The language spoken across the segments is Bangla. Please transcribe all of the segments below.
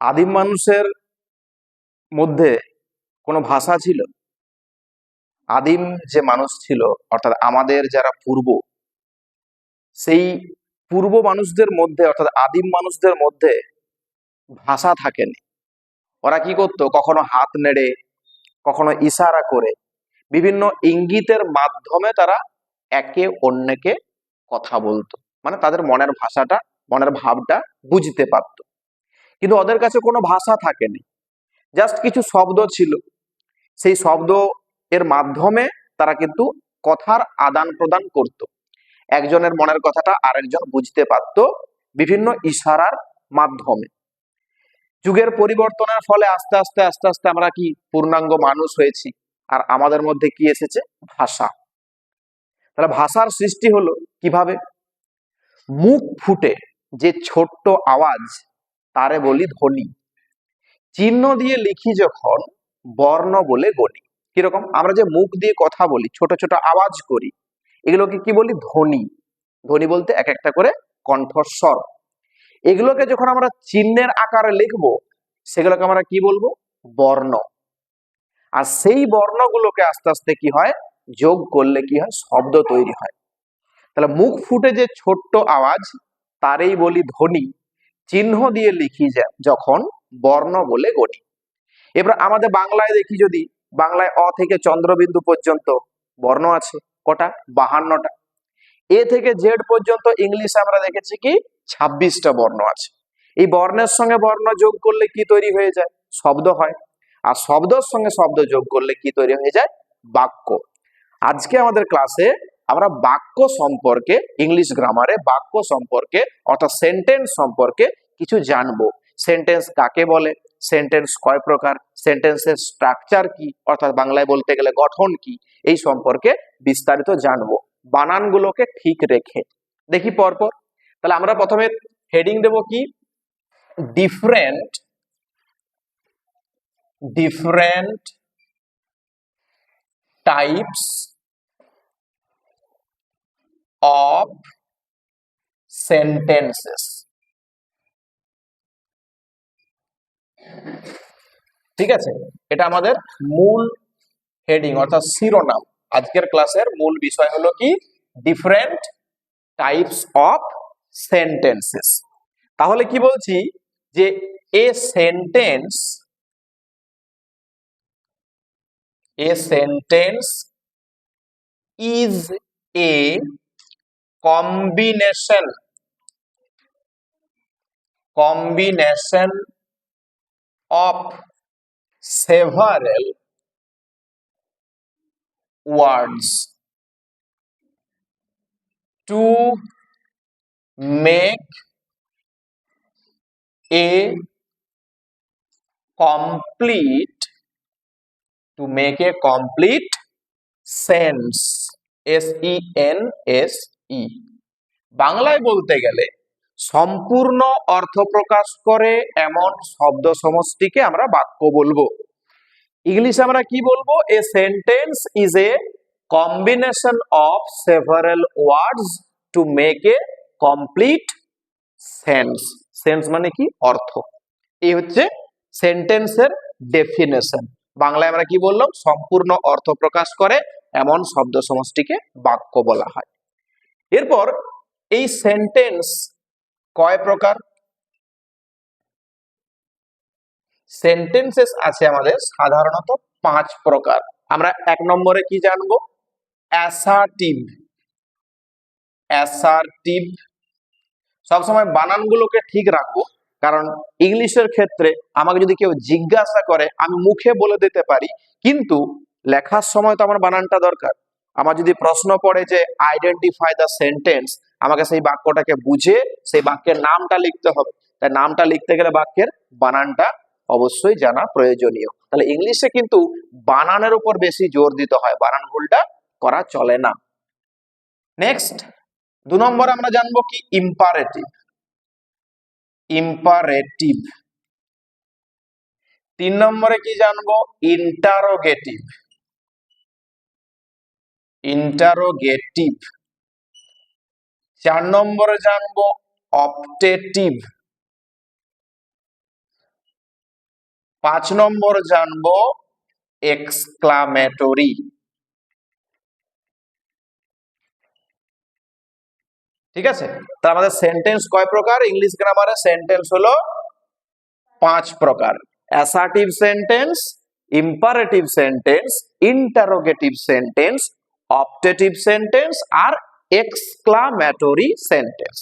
আদিম মানুষের মধ্যে কোনো ভাষা ছিল? আদিম যে মানুষ ছিল, অর্থাৎ আমাদের যারা পূর্ব, সেই পূর্ব মানুষদের মধ্যে অর্থাৎ আদিম মানুষদের মধ্যে ভাষা থাকেনি। ওরা কি করতো? কখনো হাত নেড়ে, কখনো ইশারা করে, বিভিন্ন ইঙ্গিতের মাধ্যমে তারা একে অন্যকে কথা বলতো। মানে তাদের মনের ভাষাটা, মনের ভাবটা বুঝতে পারতো। কিন্তু ওদের কাছে কোনো ভাষা থাকেনি, জাস্ট কিছু শব্দ ছিল। সেই শব্দ এর মাধ্যমে তারা কিন্তু কথার আদান প্রদান করত। একজনের মনের কথাটা আরেকজন বুঝতে পারত বিভিন্ন ইশারার মাধ্যমে। যুগের পরিবর্তনের ফলে আস্তে আস্তে আস্তে আস্তে আমরা কি পূর্ণাঙ্গ মানুষ হয়েছি, আর আমাদের মধ্যে কি এসেছে? ভাষা। তাহলে ভাষার সৃষ্টি হলো কিভাবে? মুখ ফুটে যে ছোট্ট আওয়াজ, তারে বলি ধ্বনি। চিহ্ন দিয়ে লিখি যখন, বর্ণ বলে গণি। কিরকম? আমরা যে মুখ দিয়ে কথা বলি, ছোট ছোট আওয়াজ করি, এগুলোকে কি বলি? ধ্বনি। ধ্বনি বলতে এক একটা করে কণ্ঠস্বর। এগুলোকে যখন আমরা চিহ্নের আকারে লিখবো, সেগুলোকে আমরা কি বলবো? বর্ণ। আর সেই বর্ণগুলোকে আস্তে আস্তে কি হয়? যোগ করলে কি হয়? শব্দ তৈরি হয়। তাহলে মুখ ফুটে যে ছোট্ট আওয়াজ, তারই বলি ধ্বনি। চিহ্ন দিয়ে লিখি যখন, বর্ণ বলে গণি। এবার আমাদের বাংলায় দেখি, যদি বাংলায় অ থেকে চন্দ্রবিন্দু পর্যন্ত বর্ণ আছে কটা? 52টা। এ থেকে জেড পর্যন্ত ইংলিশে আমরা দেখেছি কি 26টা বর্ণ আছে। এই বর্ণের সঙ্গে বর্ণ যোগ করলে কি তৈরি হয়ে যায়? শব্দ হয়। আর শব্দের সঙ্গে শব্দ যোগ করলে কি তৈরি হয়ে যায়? বাক্য। আজকে আমাদের ক্লাসে আমরা বাক্য সম্পর্কে, ইংলিশ গ্রামারে বাক্য সম্পর্কে অর্থাৎ সেন্টেন্স সম্পর্কে কিছু জানবো। সেন্টেন্স কাকে বলে, সেন্টেন্স কয় প্রকার, সেন্টেন্সের স্ট্রাকচার কি, অর্থাৎ বাংলায় বলতে গেলে গঠন কি, এই সম্পর্কে বিস্তারিত জানবো, বানানগুলোকে ঠিক রেখে। দেখি পরপর। তাহলে আমরা প্রথমে হেডিং দেব কি? Different different types of sentences. ঠিক আছে, এটা আমাদের মূল হেডিং অর্থাৎ শিরোনাম। আজকের ক্লাসের মূল বিষয় হলো কি? Different types of sentences. তাহলে কি বলছি? যে a sentence is a combination of several words to make a complete sense. SENSE। বাংলায় বলতে গেলে সম্পূর্ণ অর্থ প্রকাশ করে এমন শব্দ সমষ্টিকে আমরা বাক্য বলবো। ইংলিশে আমরা কি বলবো? A sentence is a combination of several words to make a complete sense. Sense মানে কি? অর্থ। এই হচ্ছে সেন্টেন্সের ডেফিনেশন। বাংলায় আমরা কি বললাম? সম্পূর্ণ অর্থ প্রকাশ করে এমন শব্দ সমষ্টিকে বাক্য বলা হয়। এরপর এই সেন্টেন্স কয় প্রকার? সেন্টেন্সেস আছে আমাদের সাধারণত 5 প্রকার। আমরা 1 নম্বরে কি জানবো? অ্যাসার্টিভ। সবসময় বানানগুলোকে ঠিক রাখবো, কারণ ইংলিশের ক্ষেত্রে আমাকে যদি কেউ জিজ্ঞাসা করে, আমি মুখে বলে দিতে পারি, কিন্তু লেখার সময় তো আমার বানানটা দরকার। আমার যদি প্রশ্ন পড়ে যে আইডেন্টিফাই দ্য সেন্টেন্স, আমাকে সেই বাক্যটাকে বুঝে সেই বাক্যের নামটা লিখতে হবে। তাই নামটা লিখতে গেলে বাক্যের বানানটা অবশ্যই জানা প্রয়োজনীয়। তাহলে ইংলিশে কিন্তু বানানের উপর বেশি জোর দিতে হয়, বানান ভুলটা করা চলে না। নেক্সট 2 নম্বর আমরা জানবো কি? ইম্পারেটিভ। 3 নম্বরে কি জানবো? ইন্টারোগেটিভ। 4 নম্বরে জানবো অপটেটিভ। 5 নম্বর জানবো এক্সক্লামেটরি। ঠিক আছে, তা আমাদের সেন্টেন্স কয় প্রকার? ইংলিশ গ্রামারে সেন্টেন্স হলো 5 প্রকার: assertive sentence, imperative sentence, interrogative sentence, optative sentence আর এক্সক্লামেটরি সেন্টেন্স।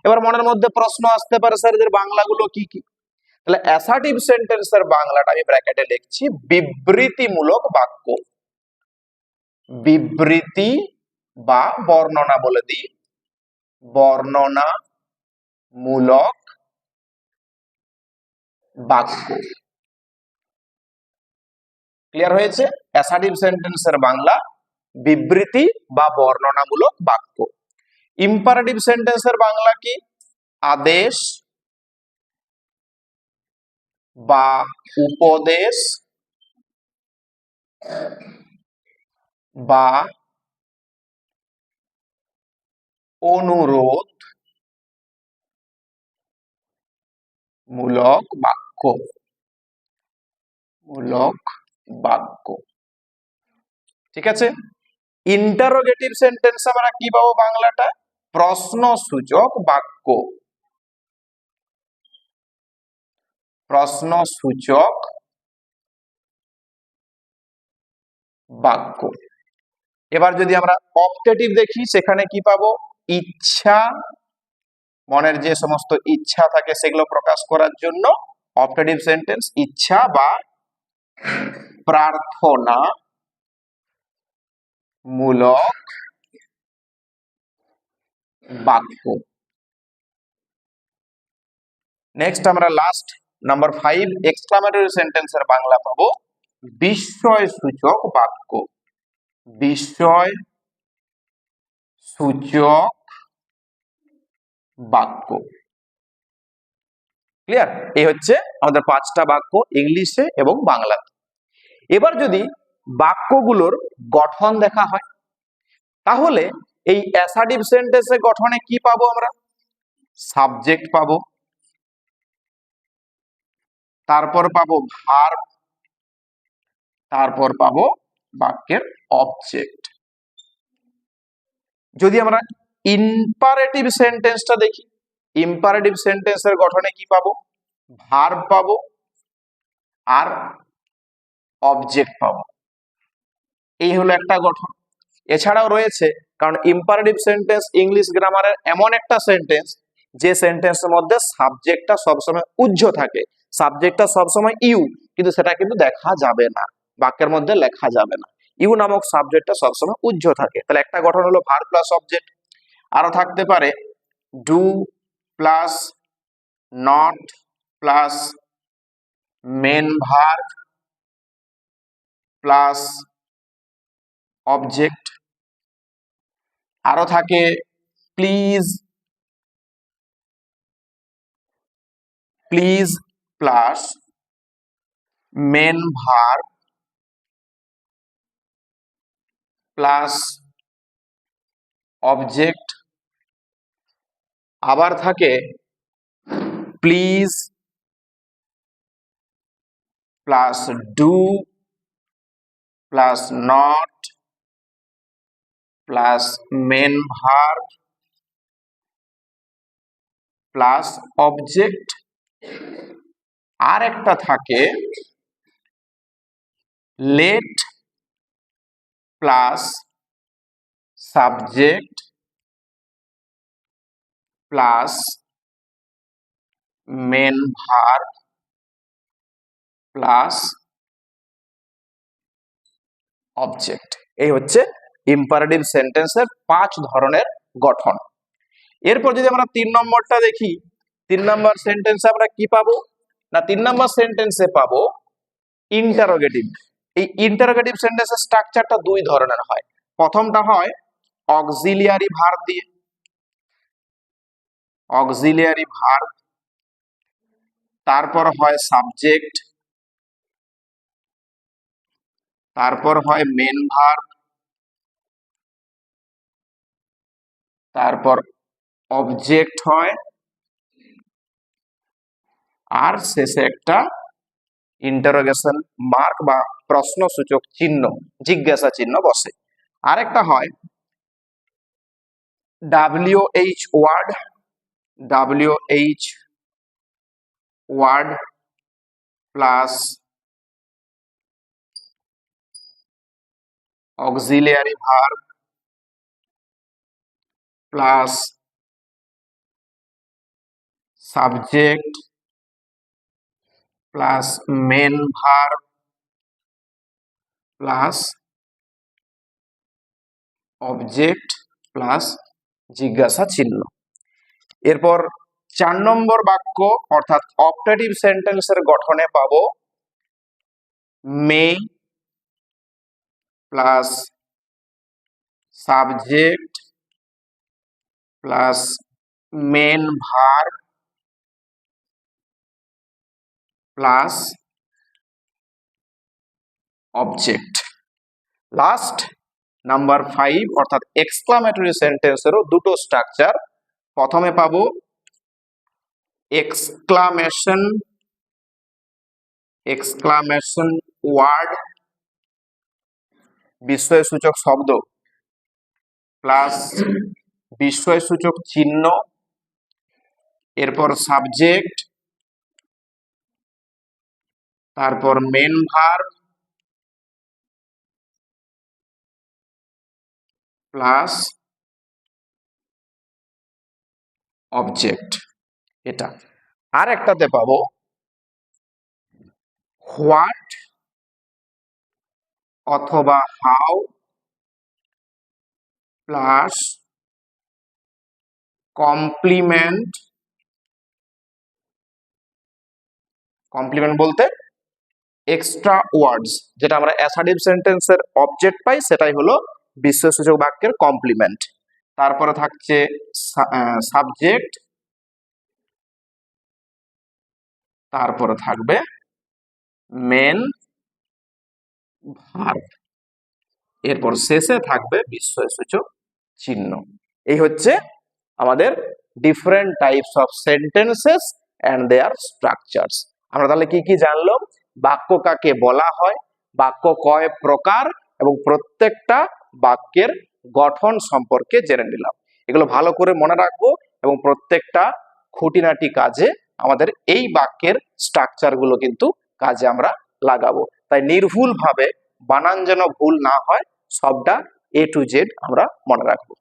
এবার মনের মধ্যে প্রশ্ন আসতে পারে, স্যার এদের বাংলাগুলো কি কি? তাহলে অ্যাসার্টিভ সেন্টেন্সের বাংলাটা আমি ব্র্যাকেটে লিখছি বিবৃতিমূলক বাক্য। বিবৃতি বা বর্ণনা বলে দিই, বর্ণনামূলক বাক্য। ক্লিয়ার হয়েছে? অ্যাসার্টিভ সেন্টেন্সের বাংলা বিবৃতি বা বর্ণনামূলক বাক্য। ইম্পারেটিভ সেন্টেন্সের বাংলা কি? আদেশ বা উপদেশ বা অনুরোধ মূলক বাক্য। মূলক বাক্য, ঠিক আছে। ইন্টারোগেটিভ সেন্টেন্স আমরা কি পাবো বাংলাটা? প্রশ্নসূচক বাক্য। প্রশ্নসূচক বাক্য। এবার যদি আমরা অপটেটিভ দেখি, সেখানে কি পাবো? ইচ্ছা, মনের যে সমস্ত ইচ্ছা থাকে সেগুলো প্রকাশ করার জন্য অপটেটিভ সেন্টেন্স ইচ্ছা বা প্রার্থনা মূলক বাক্য। নেক্সট আমরা লাস্ট নাম্বার 5 এক্সক্লামেটরি সেন্টেন্সের বাংলা পাবো বিস্ময় সূচক বাক্য। বিস্ময় সূচক বাক্য। ক্লিয়ার? এই হচ্ছে আমাদের 5টা বাক্য ইংলিশে এবং বাংলাতে। এবার যদি বাক্যগুলোর গঠন দেখা হয়, তাহলে এই অ্যাসার্টিভ সেন্টেন্সের গঠনে কি পাবো আমরা? সাবজেক্ট পাবো, তারপর পাবো ভার্ব, তারপর পাবো বাক্যের অবজেক্ট। যদি আমরা ইম্পারেটিভ সেন্টেন্সটা দেখি, ইম্পারেটিভ সেন্টেন্সের গঠনে কি পাবো? ভার্ব পাবো আর অবজেক্ট পাবো। এই হলো একটা গঠন। এছাড়াও রয়েছে, কারণ ইম্পারেটিভ সেন্টেন্স ইংলিশ গ্রামারের এমন একটা সেন্টেন্স যে সেন্টেন্সের মধ্যে সাবজেক্টটা সবসময় উহ্য থাকে, সাবজেক্টটা সবসময় ইউ, কিন্তু সেটা কিন্তু দেখা যাবে না, বাক্যের মধ্যে লেখা যাবে না। ইউ নামক সাবজেক্টটা সবসময় উহ্য থাকে। তাহলে একটা গঠন হলো ভার্ব প্লাস অবজেক্ট। আরো থাকতে পারে do plus not plus main verb plus object. আরো থাকে please, please plus main verb plus object. আবার থাকে please plus do plus not plus main verb plus object. আর একটা থাকে let plus subject plus main verb plus object. এই হচ্ছে ইম্পারেটিভ সেন্টেন্সের 5 ধরনের গঠন। এরপর যদি আমরা 3 নম্বরটা দেখি, 3 নম্বর সেন্টেন্সে আমরা কি পাবো না? 3 নম্বর সেন্টেন্সে পাবো ইন্টারোগেটিভ। এই ইন্টারোগেটিভ সেন্টেন্সের স্ট্রাকচারটা 2 ধরনের হয়। প্রথমটা হয় অক্সিলিয়ারি ভার্ব দিয়ে, অক্সিলিয়ারি ভার্ব, তারপর হয় সাবজেক্ট, তারপর হয় মেন ভার্ব, তারপর অবজেক্ট হয়, আর শেষে একটা ইন্টারোগেশন মার্ক বা প্রশ্নসূচক চিহ্ন, জিজ্ঞাসা চিহ্ন বসে। আরেকটা হয় WH word, WH word plus auxiliary verb plus subject plus main verb plus object plus জিজ্ঞাসা চিহ্ন। এরপর 4 নম্বর বাক্য অর্থাৎ অপটেটিভ সেন্টেন্সের গঠনে পাবো may plus subject plus main verb plus object. Last number 5 অর্থাৎ এক্সক্লামেটরি সেন্টেন্সেরও দুটো স্ট্রাকচার। প্রথমে পাবো এক্সক্লামেশন, এক্সক্লামেশন ওয়ার্ড বিস্ময়সূচক শব্দ প্লাস বিস্ময়সূচক চিহ্ন, এরপর সাবজেক্ট, তারপর মেন ভার্ব প্লাস অবজেক্ট। এটা আর একটাতে পাবো হোয়াট অথবা হাউ প্লাস কমপ্লিমেন্ট, কমপ্লিমেন্ট বলতে এক্সট্রা ওয়ার্ডস, যেটা আমরা অ্যাসার্টিভ সেন্টেন্সের অবজেক্ট পাই সেটাই হলো বিস্ময়সূচক বাক্যের কমপ্লিমেন্ট। তারপরে থাকছে সাবজেক্ট, তারপরে থাকবে মেন ভার্ব, এরপর শেষে থাকবে বিস্ময়সূচক চিহ্ন। এই হচ্ছে আমাদের different types of sentences and their structures. আমরা তাহলে কি কি জানলাম? বাক্য কাকে বলা হয়, বাক্য কয় প্রকার, এবং প্রত্যেকটা বাক্যের গঠন সম্পর্কে জেনে নিলাম। এগুলো ভালো করে মনে রাখবো এবং প্রত্যেকটা খুঁটিনাটি কাজে আমাদের এই বাক্যের স্ট্রাকচার গুলো কিন্তু কাজে আমরা লাগাবো। তাই নির্ভুল ভাবে বানান যেন ভুল না হয়, সবটা A to Z আমরা মনে রাখবো।